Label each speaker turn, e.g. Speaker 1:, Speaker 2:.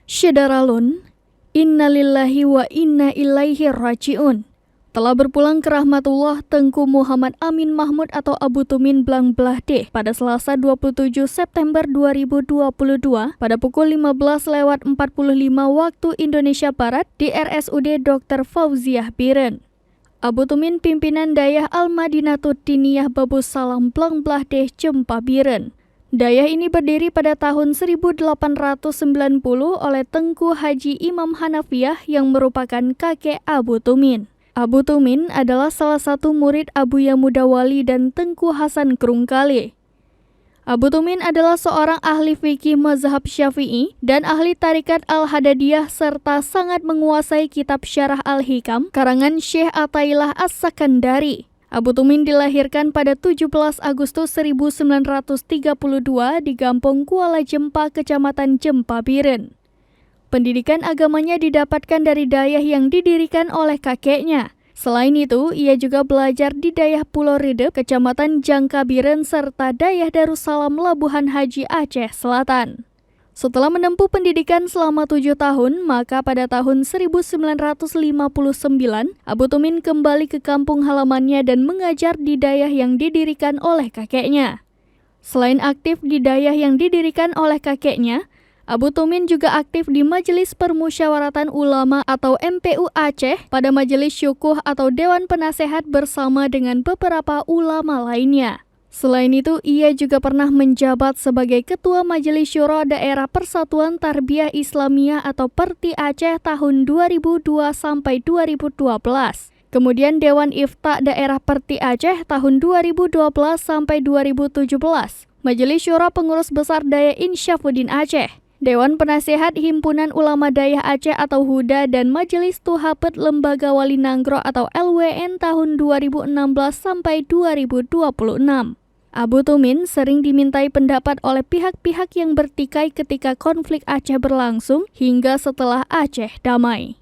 Speaker 1: Syedaralun, innalillahi wa inna ilaihi raji'un. Telah berpulang ke rahmatullah Tengku Muhammad Amin Mahmud atau Abu Tumin Blang Blahdeh pada Selasa 27 September 2022 pada pukul 15.45 waktu Indonesia Barat di RSUD Dr. Fauziah Biren. Abu Tumin pimpinan Dayah Al-Madinatud Diniyah Babus Salam Blang Blahdeh Jempa Biren. Dayah ini berdiri pada tahun 1890 oleh Tengku Haji Imam Hanafiyah yang merupakan kakek Abu Tumin. Abu Tumin adalah salah satu murid Abu Yamudawali dan Tengku Hasan Krungkale. Abu Tumin adalah seorang ahli fikih mazhab Syafi'i dan ahli tarikat Al-Hadadiyah serta sangat menguasai kitab Syarah Al-Hikam karangan Syekh Athaillah As-Sakandari. Abu Tumin dilahirkan pada 17 Agustus 1932 di Gampong Kuala Jempa, Kecamatan Jempa Biren. Pendidikan agamanya didapatkan dari dayah yang didirikan oleh kakeknya. Selain itu, ia juga belajar di Dayah Pulau Ridep, Kecamatan Jangka Biren, serta Dayah Darussalam Labuhan Haji Aceh Selatan. Setelah menempuh pendidikan selama 7 tahun, maka pada tahun 1959, Abu Tumin kembali ke kampung halamannya dan mengajar di dayah yang didirikan oleh kakeknya. Selain aktif di dayah yang didirikan oleh kakeknya, Abu Tumin juga aktif di Majelis Permusyawaratan Ulama atau MPU Aceh pada Majelis Syukuh atau Dewan Penasehat bersama dengan beberapa ulama lainnya. Selain itu, ia juga pernah menjabat sebagai Ketua Majelis Syuro Daerah Persatuan Tarbiyah Islamiyah atau Perti Aceh tahun 2002 sampai 2012. Kemudian Dewan Ifta Daerah Perti Aceh tahun 2012 sampai 2017. Majelis Syuro Pengurus Besar Dayah Insyafuddin Aceh. Dewan Penasehat Himpunan Ulama Dayah Aceh atau HUDA dan Majelis Tuhabet Lembaga Wali Nanggro atau LWN tahun 2016 sampai 2026. Abu Tumin sering dimintai pendapat oleh pihak-pihak yang bertikai ketika konflik Aceh berlangsung hingga setelah Aceh damai.